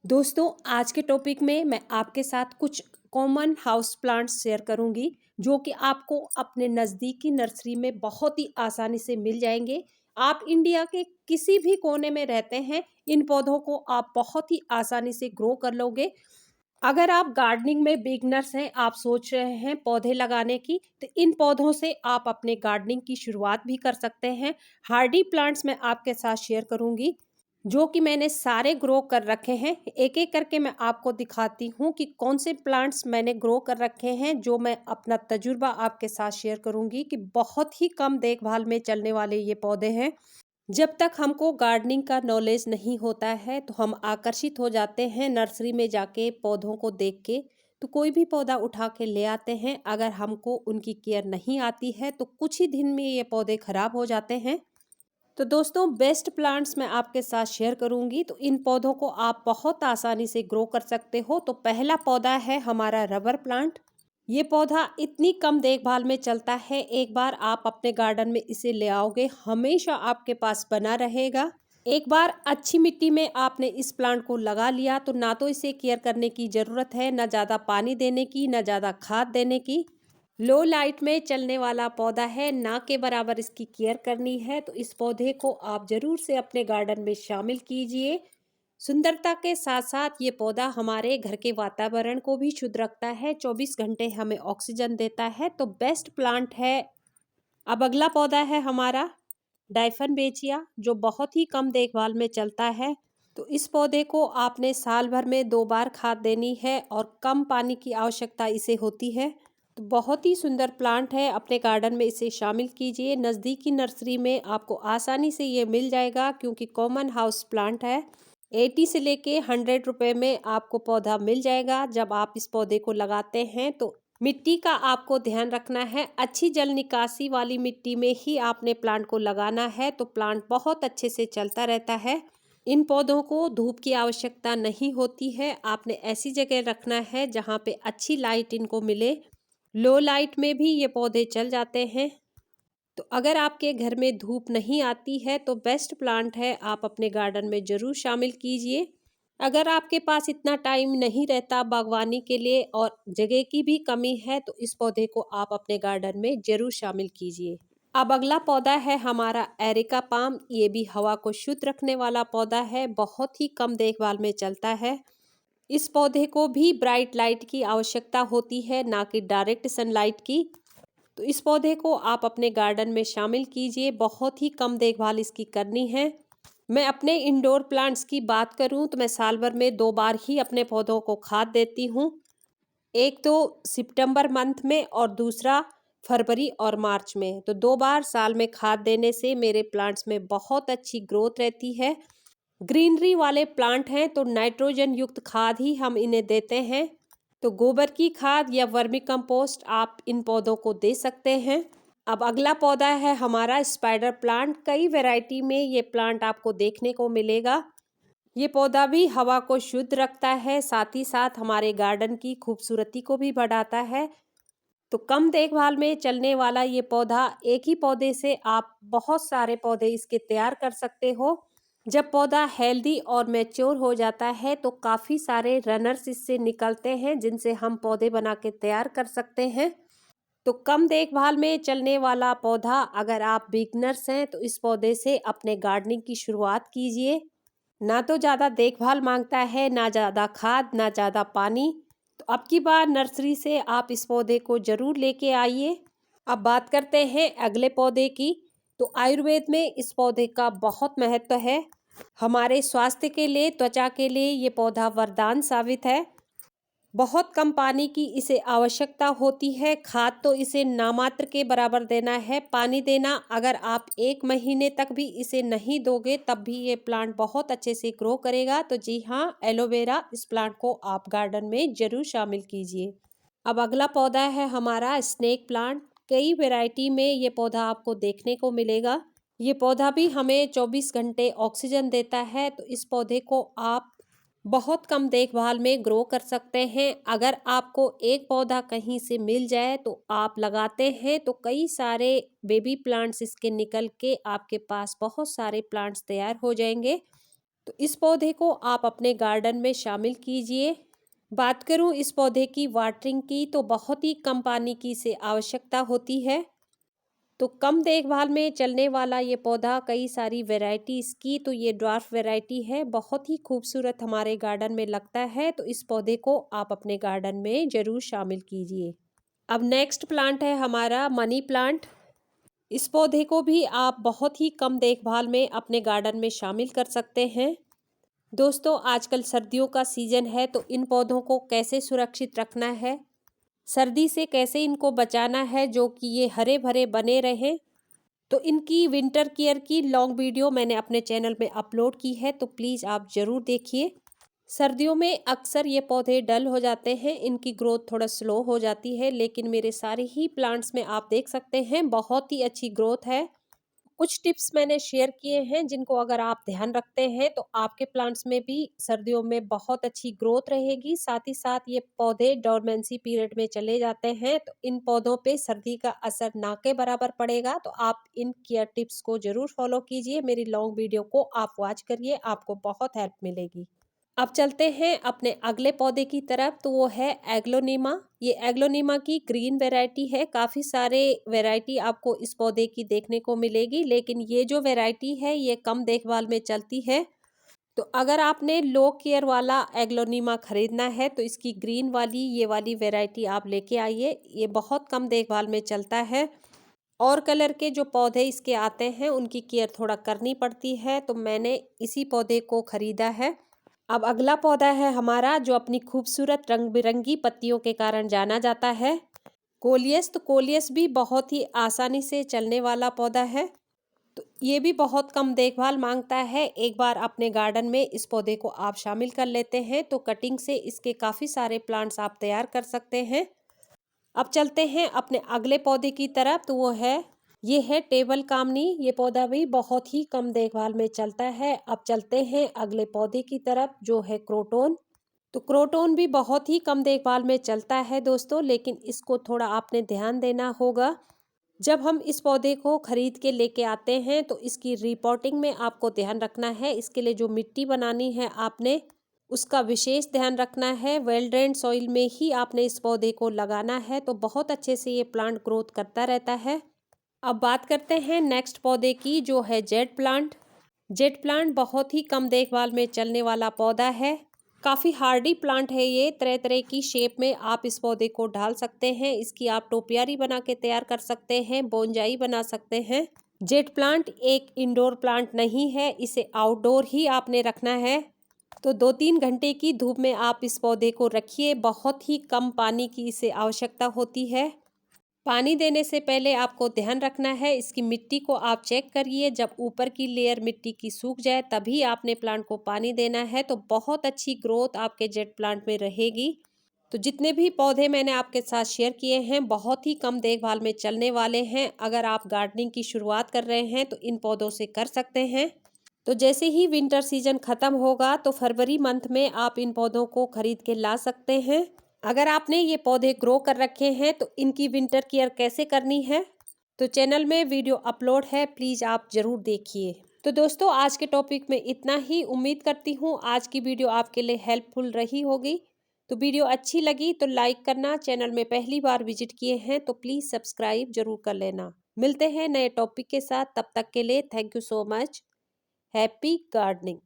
दोस्तों, आज के टॉपिक में मैं आपके साथ कुछ कॉमन हाउस प्लांट्स शेयर करूंगी जो कि आपको अपने नज़दीकी नर्सरी में बहुत ही आसानी से मिल जाएंगे। आप इंडिया के किसी भी कोने में रहते हैं, इन पौधों को आप बहुत ही आसानी से ग्रो कर लोगे। अगर आप गार्डनिंग में बिगनर्स हैं, आप सोच रहे हैं पौधे लगाने की, तो इन पौधों से आप अपने गार्डनिंग की शुरुआत भी कर सकते हैं। हार्डी प्लांट्स मैं आपके साथ शेयर करूंगी जो कि मैंने सारे ग्रो कर रखे हैं। एक एक करके मैं आपको दिखाती हूँ कि कौन से प्लांट्स मैंने ग्रो कर रखे हैं, जो मैं अपना तजुर्बा आपके साथ शेयर करूंगी कि बहुत ही कम देखभाल में चलने वाले ये पौधे हैं। जब तक हमको गार्डनिंग का नॉलेज नहीं होता है तो हम आकर्षित हो जाते हैं नर्सरी में जाके पौधों को देख के, तो कोई भी पौधा उठा के ले आते हैं। अगर हमको उनकी केयर नहीं आती है तो कुछ ही दिन में ये पौधे खराब हो जाते हैं। तो दोस्तों, बेस्ट प्लांट्स मैं आपके साथ शेयर करूंगी, तो इन पौधों को आप बहुत आसानी से ग्रो कर सकते हो। तो पहला पौधा है हमारा रबर प्लांट। ये पौधा इतनी कम देखभाल में चलता है, एक बार आप अपने गार्डन में इसे ले आओगे हमेशा आपके पास बना रहेगा। एक बार अच्छी मिट्टी में आपने इस प्लांट को लगा लिया तो ना तो इसे केयर करने की ज़रूरत है, ना ज़्यादा पानी देने की, ना ज़्यादा खाद देने की। लो लाइट में चलने वाला पौधा है, ना के बराबर इसकी केयर करनी है। तो इस पौधे को आप जरूर से अपने गार्डन में शामिल कीजिए। सुंदरता के साथ साथ ये पौधा हमारे घर के वातावरण को भी शुद्ध रखता है, 24 घंटे हमें ऑक्सीजन देता है, तो बेस्ट प्लांट है। अब अगला पौधा है हमारा डायफन बेचिया, जो बहुत ही कम देखभाल में चलता है। तो इस पौधे को आपने साल भर में 2 बार खाद देनी है और कम पानी की आवश्यकता इसे होती है। तो बहुत ही सुंदर प्लांट है, अपने गार्डन में इसे शामिल कीजिए। नज़दीकी नर्सरी में आपको आसानी से ये मिल जाएगा क्योंकि कॉमन हाउस प्लांट है। 80 से लेके 100 रुपए में आपको पौधा मिल जाएगा। जब आप इस पौधे को लगाते हैं तो मिट्टी का आपको ध्यान रखना है, अच्छी जल निकासी वाली मिट्टी में ही आपने प्लांट को लगाना है, तो प्लांट बहुत अच्छे से चलता रहता है। इन पौधों को धूप की आवश्यकता नहीं होती है, आपने ऐसी जगह रखना है जहाँ पे अच्छी लाइट इनको मिले। लो लाइट में भी ये पौधे चल जाते हैं। तो अगर आपके घर में धूप नहीं आती है तो बेस्ट प्लांट है, आप अपने गार्डन में ज़रूर शामिल कीजिए। अगर आपके पास इतना टाइम नहीं रहता बागवानी के लिए और जगह की भी कमी है तो इस पौधे को आप अपने गार्डन में ज़रूर शामिल कीजिए। अब अगला पौधा है हमारा एरिका पाम। ये भी हवा को शुद्ध रखने वाला पौधा है, बहुत ही कम देखभाल में चलता है। इस पौधे को भी ब्राइट लाइट की आवश्यकता होती है, ना कि डायरेक्ट सनलाइट की। तो इस पौधे को आप अपने गार्डन में शामिल कीजिए, बहुत ही कम देखभाल इसकी करनी है। मैं अपने इंडोर प्लांट्स की बात करूं तो मैं साल भर में 2 बार ही अपने पौधों को खाद देती हूं। एक तो सितंबर मंथ में और दूसरा फरवरी और मार्च में। तो 2 बार साल में खाद देने से मेरे प्लांट्स में बहुत अच्छी ग्रोथ रहती है। ग्रीनरी वाले प्लांट हैं तो नाइट्रोजन युक्त खाद ही हम इन्हें देते हैं। तो गोबर की खाद या वर्मी कंपोस्ट आप इन पौधों को दे सकते हैं। अब अगला पौधा है हमारा स्पाइडर प्लांट। कई वैरायटी में ये प्लांट आपको देखने को मिलेगा। ये पौधा भी हवा को शुद्ध रखता है, साथ ही साथ हमारे गार्डन की खूबसूरती को भी बढ़ाता है। तो कम देखभाल में चलने वाला ये पौधा, एक ही पौधे से आप बहुत सारे पौधे इसके तैयार कर सकते हो। जब पौधा हेल्दी और मैच्योर हो जाता है तो काफ़ी सारे रनर्स इससे निकलते हैं जिनसे हम पौधे बना के तैयार कर सकते हैं। तो कम देखभाल में चलने वाला पौधा, अगर आप बिगनर्स हैं तो इस पौधे से अपने गार्डनिंग की शुरुआत कीजिए। ना तो ज़्यादा देखभाल मांगता है, ना ज़्यादा खाद, ना ज़्यादा पानी। तो अब की बार नर्सरी से आप इस पौधे को ज़रूर लेके आइए। अब बात करते हैं अगले पौधे की। तो आयुर्वेद में इस पौधे का बहुत महत्व है। हमारे स्वास्थ्य के लिए, त्वचा के लिए ये पौधा वरदान साबित है। बहुत कम पानी की इसे आवश्यकता होती है, खाद तो इसे नामात्र के बराबर देना है। पानी देना अगर आप 1 महीने तक भी इसे नहीं दोगे तब भी ये प्लांट बहुत अच्छे से ग्रो करेगा। तो जी हाँ, एलोवेरा, इस प्लांट को आप गार्डन में जरूर शामिल कीजिए। अब अगला पौधा है हमारा स्नेक प्लांट। कई वैरायटी में ये पौधा आपको देखने को मिलेगा। ये पौधा भी हमें 24 घंटे ऑक्सीजन देता है। तो इस पौधे को आप बहुत कम देखभाल में ग्रो कर सकते हैं। अगर आपको एक पौधा कहीं से मिल जाए तो आप लगाते हैं तो कई सारे बेबी प्लांट्स इसके निकल के आपके पास बहुत सारे प्लांट्स तैयार हो जाएंगे। तो इस पौधे को आप अपने गार्डन में शामिल कीजिए। बात करूं इस पौधे की वाटरिंग की, तो बहुत ही कम पानी की इसे आवश्यकता होती है। तो कम देखभाल में चलने वाला ये पौधा, कई सारी वैरायटी इसकी, तो ये ड्वार्फ वैरायटी है, बहुत ही खूबसूरत हमारे गार्डन में लगता है। तो इस पौधे को आप अपने गार्डन में ज़रूर शामिल कीजिए। अब नेक्स्ट प्लांट है हमारा मनी प्लांट। इस पौधे को भी आप बहुत ही कम देखभाल में अपने गार्डन में शामिल कर सकते हैं। दोस्तों, आजकल सर्दियों का सीजन है, तो इन पौधों को कैसे सुरक्षित रखना है, सर्दी से कैसे इनको बचाना है जो कि ये हरे भरे बने रहें, तो इनकी विंटर केयर की लॉन्ग वीडियो मैंने अपने चैनल में अपलोड की है, तो प्लीज़ आप ज़रूर देखिए। सर्दियों में अक्सर ये पौधे डल हो जाते हैं, इनकी ग्रोथ थोड़ा स्लो हो जाती है, लेकिन मेरे सारे ही प्लांट्स में आप देख सकते हैं बहुत ही अच्छी ग्रोथ है। कुछ टिप्स मैंने शेयर किए हैं जिनको अगर आप ध्यान रखते हैं तो आपके प्लांट्स में भी सर्दियों में बहुत अच्छी ग्रोथ रहेगी। साथ ही साथ ये पौधे डोरमेंसी पीरियड में चले जाते हैं, तो इन पौधों पे सर्दी का असर ना के बराबर पड़ेगा। तो आप इन केयर टिप्स को जरूर फॉलो कीजिए। मेरी लॉन्ग वीडियो को आप वॉच करिए, आपको बहुत हेल्प मिलेगी। अब चलते हैं अपने अगले पौधे की तरफ, तो वो है एग्लोनिमा। ये एग्लोनिमा की ग्रीन वैरायटी है। काफ़ी सारे वैरायटी आपको इस पौधे की देखने को मिलेगी, लेकिन ये जो वैरायटी है ये कम देखभाल में चलती है। तो अगर आपने लो केयर वाला एग्लोनिमा खरीदना है तो इसकी ग्रीन वाली ये वाली वैरायटी आप लेके आइए। ये बहुत कम देखभाल में चलता है और कलर के जो पौधे इसके आते हैं उनकी केयर थोड़ा करनी पड़ती है, तो मैंने इसी पौधे को खरीदा है। अब अगला पौधा है हमारा जो अपनी खूबसूरत रंग बिरंगी पत्तियों के कारण जाना जाता है, कोलियस। तो कोलियस भी बहुत ही आसानी से चलने वाला पौधा है, तो ये भी बहुत कम देखभाल मांगता है। एक बार अपने गार्डन में इस पौधे को आप शामिल कर लेते हैं तो कटिंग से इसके काफ़ी सारे प्लांट्स आप तैयार कर सकते हैं। अब चलते हैं अपने अगले पौधे की तरफ, तो वो है ये है टेबल कामनी। ये पौधा भी बहुत ही कम देखभाल में चलता है। अब चलते हैं अगले पौधे की तरफ जो है क्रोटोन। तो क्रोटोन भी बहुत ही कम देखभाल में चलता है दोस्तों, लेकिन इसको थोड़ा आपने ध्यान देना होगा। जब हम इस पौधे को खरीद के लेके आते हैं तो इसकी रिपोर्टिंग में आपको ध्यान रखना है। इसके लिए जो मिट्टी बनानी है आपने उसका विशेष ध्यान रखना है। वेल ड्रेन्ड सॉइल में ही आपने इस पौधे को लगाना है, तो बहुत अच्छे से ये प्लांट ग्रोथ करता रहता है। अब बात करते हैं नेक्स्ट पौधे की जो है जेड प्लांट। जेड प्लांट बहुत ही कम देखभाल में चलने वाला पौधा है। काफ़ी हार्डी प्लांट है ये। तरह तरह की शेप में आप इस पौधे को ढाल सकते हैं। इसकी आप टोपियारी बना के तैयार कर सकते हैं, बोनजाई बना सकते हैं। जेड प्लांट एक इंडोर प्लांट नहीं है, इसे आउटडोर ही आपने रखना है। तो 2-3 घंटे की धूप में आप इस पौधे को रखिए। बहुत ही कम पानी की इसे आवश्यकता होती है। पानी देने से पहले आपको ध्यान रखना है, इसकी मिट्टी को आप चेक करिए। जब ऊपर की लेयर मिट्टी की सूख जाए तभी आपने प्लांट को पानी देना है, तो बहुत अच्छी ग्रोथ आपके जेड प्लांट में रहेगी। तो जितने भी पौधे मैंने आपके साथ शेयर किए हैं बहुत ही कम देखभाल में चलने वाले हैं। अगर आप गार्डनिंग की शुरुआत कर रहे हैं तो इन पौधों से कर सकते हैं। तो जैसे ही विंटर सीजन ख़त्म होगा तो फरवरी मंथ में आप इन पौधों को खरीद के ला सकते हैं। अगर आपने ये पौधे ग्रो कर रखे हैं तो इनकी विंटर केयर कैसे करनी है, तो चैनल में वीडियो अपलोड है, प्लीज़ आप ज़रूर देखिए। तो दोस्तों, आज के टॉपिक में इतना ही। उम्मीद करती हूँ आज की वीडियो आपके लिए हेल्पफुल रही होगी। तो वीडियो अच्छी लगी तो लाइक करना, चैनल में पहली बार विजिट किए हैं तो प्लीज़ सब्सक्राइब जरूर कर लेना। मिलते हैं नए टॉपिक के साथ, तब तक के लिए thank you so much. Happy gardening.